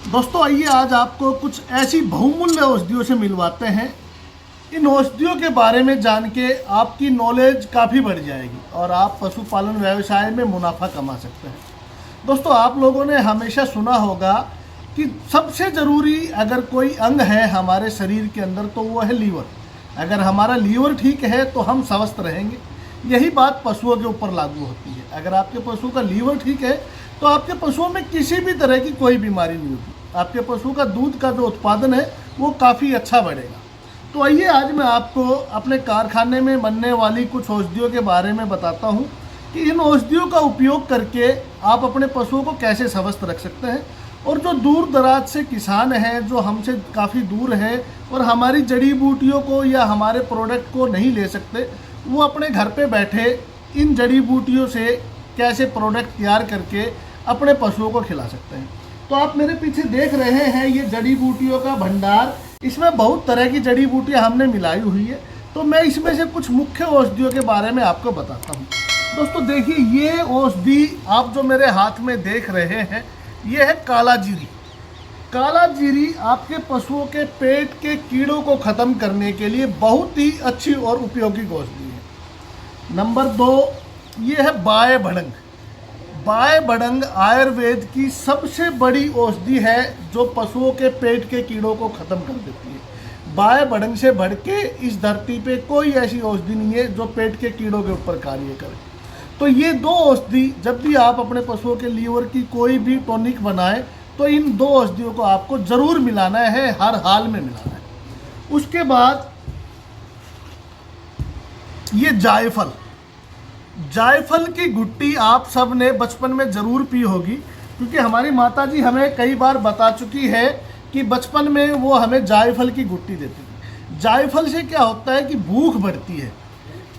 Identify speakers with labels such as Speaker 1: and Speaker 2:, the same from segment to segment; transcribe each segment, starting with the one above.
Speaker 1: दोस्तों आइए आज आपको कुछ ऐसी बहुमूल्य औषधियों से मिलवाते हैं। इन औषधियों के बारे में जान के आपकी नॉलेज काफ़ी बढ़ जाएगी और आप पशुपालन व्यवसाय में मुनाफा कमा सकते हैं। दोस्तों आप लोगों ने हमेशा सुना होगा कि सबसे ज़रूरी अगर कोई अंग है हमारे शरीर के अंदर तो वो है लीवर। अगर हमारा लीवर ठीक है तो हम स्वस्थ रहेंगे। यही बात पशुओं के ऊपर लागू होती है। अगर आपके पशु का लीवर ठीक है तो आपके पशुओं में किसी भी तरह की कोई बीमारी नहीं होगी। आपके पशु का दूध का जो उत्पादन है वो काफ़ी अच्छा बढ़ेगा। तो आइए आज मैं आपको अपने कारखाने में बनने वाली कुछ औषधियों के बारे में बताता हूँ कि इन औषधियों का उपयोग करके आप अपने पशुओं को कैसे स्वस्थ रख सकते हैं। और जो दूर दराज से किसान हैं जो हमसे काफ़ी दूर हैं और हमारी जड़ी बूटियों को या हमारे प्रोडक्ट को नहीं ले सकते, वो अपने घर पे बैठे इन जड़ी बूटियों से कैसे प्रोडक्ट तैयार करके अपने पशुओं को खिला सकते हैं। तो आप मेरे पीछे देख रहे हैं ये जड़ी बूटियों का भंडार। इसमें बहुत तरह की जड़ी बूटियाँ हमने मिलाई हुई है। तो मैं इसमें से कुछ मुख्य औषधियों के बारे में आपको बताता हूँ। दोस्तों देखिए, ये औषधि आप जो मेरे हाथ में देख रहे हैं ये है काला जीरी। काला जीरी आपके पशुओं के पेट के कीड़ों को ख़त्म करने के लिए बहुत ही अच्छी और उपयोगी औषधि है। नंबर 2 ये है बाय भड़ंग। बाय भड़ंग आयुर्वेद की सबसे बड़ी औषधि है जो पशुओं के पेट के कीड़ों को ख़त्म कर देती है। बाय भड़ंग से बढ़ के इस धरती पे कोई ऐसी औषधि नहीं है जो पेट के कीड़ों के ऊपर कार्य करे। तो ये दो औषधि जब भी आप अपने पशुओं के लीवर की कोई भी टॉनिक बनाएं तो इन दो औषधियों को आपको ज़रूर मिलाना है, हर हाल में मिलाना है। उसके बाद ये जायफल। जायफल की गुट्टी आप सब ने बचपन में ज़रूर पी होगी, क्योंकि हमारी माताजी हमें कई बार बता चुकी है कि बचपन में वो हमें जायफल की गुट्टी देती थी। जायफल से क्या होता है कि भूख बढ़ती है,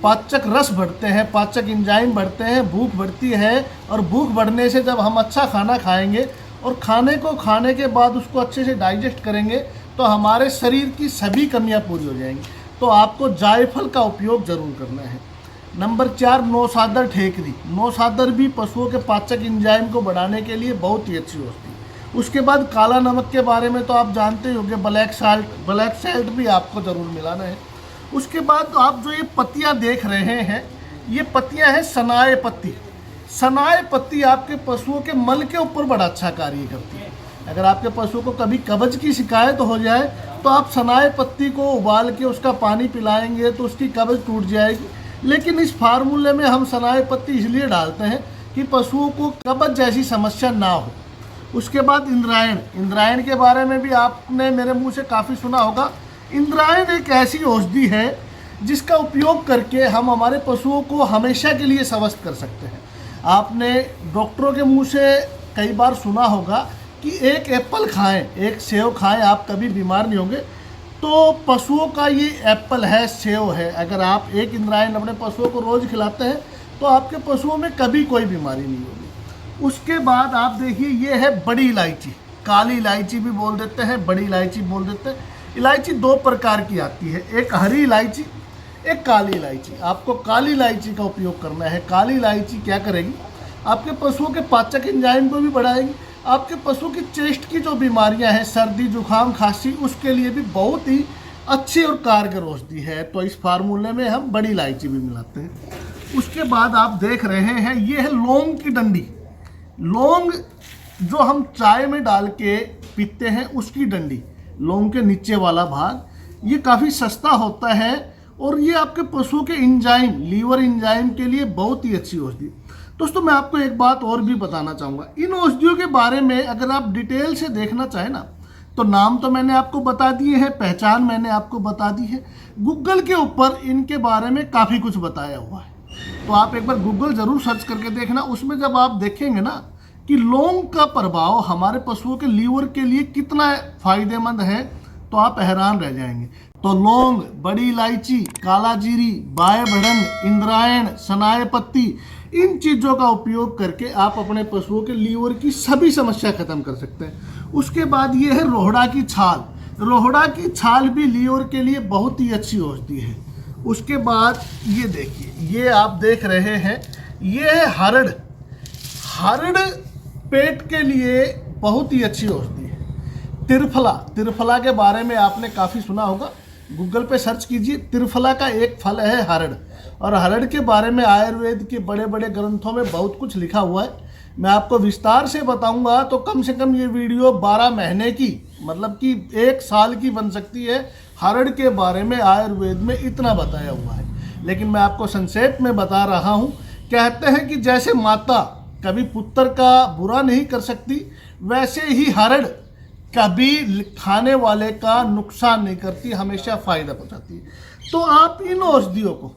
Speaker 1: पाचक रस बढ़ते हैं, पाचक एंजाइम बढ़ते हैं, भूख बढ़ती है। और भूख बढ़ने से जब हम अच्छा खाना खाएंगे और खाने को खाने के बाद उसको अच्छे से डाइजेस्ट करेंगे तो हमारे शरीर की सभी कमियां पूरी हो जाएंगी। तो आपको जायफल का उपयोग ज़रूर करना है। नंबर 4 नौसादर ठेकरी। नौसादर भी पशुओं के पाचक एंजाइम को बढ़ाने के लिए बहुत ही अच्छी होती है। उसके बाद काला नमक के बारे में तो आप जानते ही होंगे, ब्लैक साल्ट भी आपको ज़रूर मिलाना है। उसके बाद आप जो ये पत्तियां देख रहे हैं ये पत्तियां हैं सनाए पत्ती। सनाए पत्ती आपके पशुओं के मल के ऊपर बड़ा अच्छा कार्य करती है। अगर आपके पशु को कभी कब्ज की शिकायत हो जाए तो आप सनाए पत्ती को उबाल के उसका पानी पिलाएंगे तो उसकी कब्ज टूट जाएगी। लेकिन इस फार्मूले में हम सनाए पत्ती इसलिए डालते हैं कि पशुओं को कब्ज जैसी समस्या ना हो। उसके बाद इंद्रायण। इंद्रायण के बारे में भी आपने मेरे मुँह से काफ़ी सुना होगा। इंद्रायण एक ऐसी औषधि है जिसका उपयोग करके हम हमारे पशुओं को हमेशा के लिए स्वस्थ कर सकते हैं। आपने डॉक्टरों के मुंह से कई बार सुना होगा कि एक एप्पल खाएं, एक सेव खाएं, आप कभी बीमार नहीं होंगे। तो पशुओं का ये एप्पल है, सेव है। अगर आप एक इंद्रायण अपने पशुओं को रोज़ खिलाते हैं तो आपके पशुओं में कभी कोई बीमारी नहीं होगी। उसके बाद आप देखिए ये है बड़ी इलायची। काली इलायची भी बोल देते हैं, बड़ी इलायची बोल देते हैं। इलायची 2 प्रकार की आती है, एक हरी इलायची, एक काली इलायची। आपको काली इलायची का उपयोग करना है। काली इलायची क्या करेगी, आपके पशुओं के पाचक एंजाइम को भी बढ़ाएगी। आपके पशु की चेस्ट की जो बीमारियां हैं, सर्दी जुकाम खांसी, उसके लिए भी बहुत ही अच्छी और कारगर औषधि है। तो इस फार्मूले में हम बड़ी इलायची भी मिलाते हैं। उसके बाद आप देख रहे हैं ये है लौंग की डंडी। लौंग जो हम चाय में डाल के पीते हैं उसकी डंडी, लौंग के नीचे वाला भाग, ये काफ़ी सस्ता होता है और ये आपके पशुओं के एंजाइम, लीवर एंजाइम के लिए बहुत ही अच्छी औषधि। दोस्तों मैं आपको एक बात और भी बताना चाहूँगा। इन औषधियों के बारे में अगर आप डिटेल से देखना चाहें ना तो नाम तो मैंने आपको बता दिए हैं, पहचान मैंने आपको बता दी है। गूगल के ऊपर इनके बारे में काफ़ी कुछ बताया हुआ है, तो आप एक बार गूगल ज़रूर सर्च करके देखना। उसमें जब आप देखेंगे ना कि लौंग का प्रभाव हमारे पशुओं के लीवर के लिए कितना फ़ायदेमंद है तो आप हैरान रह जाएंगे। तो लौंग, बड़ी इलायची, काला जीरी, बाय भड़ंग, इंद्रायण, सनाए पत्ती, इन चीज़ों का उपयोग करके आप अपने पशुओं के लीवर की सभी समस्या खत्म कर सकते हैं। उसके बाद ये है रोहड़ा की छाल। रोहड़ा की छाल भी लीवर के लिए बहुत ही अच्छी औषधि है। उसके बाद ये देखिए, ये आप देख रहे हैं ये है हरड़। हरड़ पेट के लिए बहुत ही अच्छी औषधि है। त्रिफला, त्रिफला के बारे में आपने काफ़ी सुना होगा, गूगल पे सर्च कीजिए। त्रिफला का एक फल है हरड़, और हरड़ के बारे में आयुर्वेद के बड़े बड़े ग्रंथों में बहुत कुछ लिखा हुआ है। मैं आपको विस्तार से बताऊंगा तो कम से कम ये वीडियो 12 महीने की, मतलब कि 1 साल की बन सकती है। हरड़ के बारे में आयुर्वेद में इतना बताया हुआ है, लेकिन मैं आपको संक्षेप में बता रहा हूँ। कहते हैं कि जैसे माता कभी पुत्र का बुरा नहीं कर सकती, वैसे ही हरड़ कभी खाने वाले का नुकसान नहीं करती, हमेशा फ़ायदा पहुँचाती है। तो आप इन औषधियों को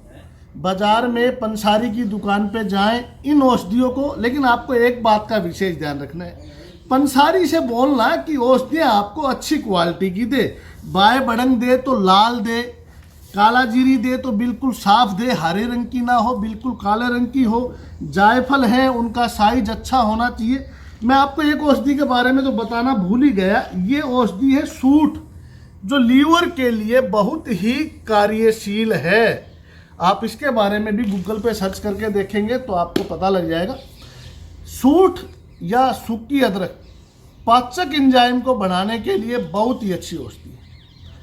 Speaker 1: बाज़ार में पंसारी की दुकान पे जाएं, इन औषधियों को, लेकिन आपको एक बात का विशेष ध्यान रखना है, पंसारी से बोलना कि औषधियाँ आपको अच्छी क्वालिटी की दे, बाय बड़ंग दे तो लाल दे, काला जीरी दे तो बिल्कुल साफ दे, हरे रंग की ना हो, बिल्कुल काले रंग की हो। जायफल है, उनका साइज अच्छा होना चाहिए। मैं आपको एक औषधि के बारे में तो बताना भूल ही गया, ये औषधि है सूठ, जो लीवर के लिए बहुत ही कार्यशील है। आप इसके बारे में भी गूगल पे सर्च करके देखेंगे तो आपको पता लग जाएगा। सूठ या सूखी अदरक पाचक एंजाइम को बढ़ाने के लिए बहुत ही अच्छी औषधि है।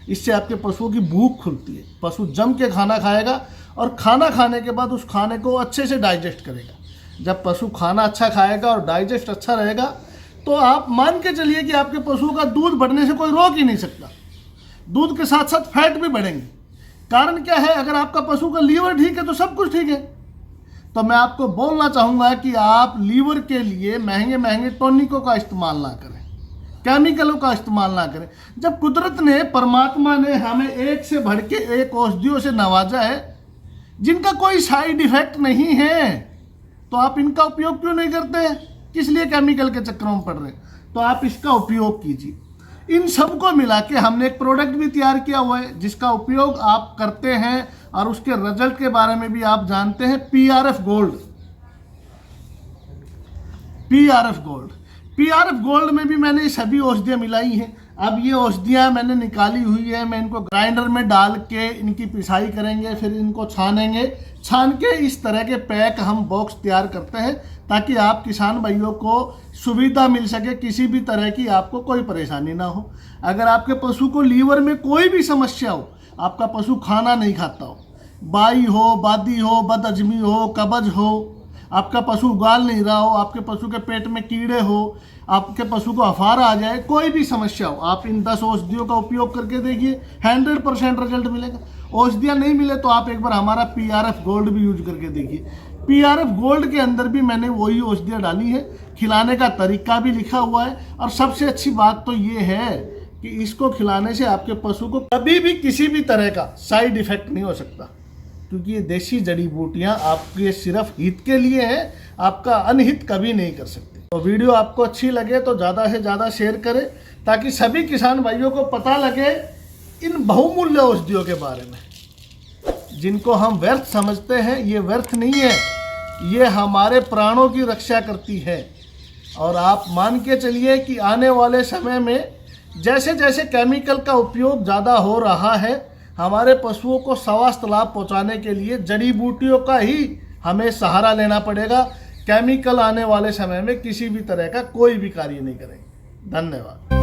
Speaker 1: इससे आपके पशुओं की भूख खुलती है, पशु जम के खाना खाएगा और खाना खाने के बाद उस खाने को अच्छे से डाइजेस्ट करेगा। जब पशु खाना अच्छा खाएगा और डाइजेस्ट अच्छा रहेगा तो आप मान के चलिए कि आपके पशुओं का दूध बढ़ने से कोई रोक ही नहीं सकता। दूध के साथ साथ फैट भी बढ़ेंगे। कारण क्या है, अगर आपका पशु का लीवर ठीक है तो सब कुछ ठीक है। तो मैं आपको बोलना चाहूँगा कि आप लीवर के लिए महंगे महंगे टॉनिकों का इस्तेमाल ना करें, केमिकलों का इस्तेमाल ना करें। जब कुदरत ने, परमात्मा ने हमें एक से बढ़ के एक औषधियों से नवाजा है जिनका कोई साइड इफेक्ट नहीं है, तो आप इनका उपयोग क्यों नहीं करते हैं? किस लिए केमिकल के चक्करों में पड़ रहे हैं? तो आप इसका उपयोग कीजिए। इन सबको मिला के हमने एक प्रोडक्ट भी तैयार किया हुआ है जिसका उपयोग आप करते हैं और उसके रिजल्ट के बारे में भी आप जानते हैं। PRF gold, PRF gold, PRF gold में भी मैंने सभी औषधियाँ मिलाई हैं। अब ये औषधियाँ मैंने निकाली हुई है, मैं इनको ग्राइंडर में डाल के इनकी पिसाई करेंगे, फिर इनको छानेंगे। छान के इस तरह के पैक हम बॉक्स तैयार करते हैं ताकि आप किसान भाइयों को सुविधा मिल सके, किसी भी तरह की आपको कोई परेशानी ना हो। अगर आपके पशु को लीवर में कोई भी समस्या हो, आपका पशु खाना नहीं खाता हो, बाई हो, बादी हो, बदहजमी हो, कब्ज हो, आपका पशु उगाल नहीं रहा हो, आपके पशु के पेट में कीड़े हो, आपके पशु को अफारा आ जाए, कोई भी समस्या हो, आप इन 10 औषधियों का उपयोग करके देखिए, 100% रिजल्ट मिलेगा। औषधियाँ नहीं मिले तो आप एक बार हमारा पीआरएफ गोल्ड भी यूज करके देखिए। पीआरएफ गोल्ड के अंदर भी मैंने वही औषधियाँ डाली है, खिलाने का तरीका भी लिखा हुआ है। और सबसे अच्छी बात तो ये है कि इसको खिलाने से आपके पशु को कभी भी किसी भी तरह का साइड इफेक्ट नहीं हो सकता, क्योंकि ये देशी जड़ी बूटियाँ आपके सिर्फ हित के लिए हैं, आपका अनहित कभी नहीं कर सकते। तो वीडियो आपको अच्छी लगे तो ज़्यादा से ज़्यादा शेयर करें ताकि सभी किसान भाइयों को पता लगे इन बहुमूल्य औषधियों के बारे में, जिनको हम व्यर्थ समझते हैं। ये व्यर्थ नहीं है, ये हमारे प्राणों की रक्षा करती है। और आप मान के चलिए कि आने वाले समय में जैसे जैसे केमिकल का उपयोग ज़्यादा हो रहा है, हमारे पशुओं को स्वास्थ्य लाभ पहुंचाने के लिए जड़ी बूटियों का ही हमें सहारा लेना पड़ेगा। केमिकल आने वाले समय में किसी भी तरह का कोई भी कार्य नहीं करेंगे। धन्यवाद।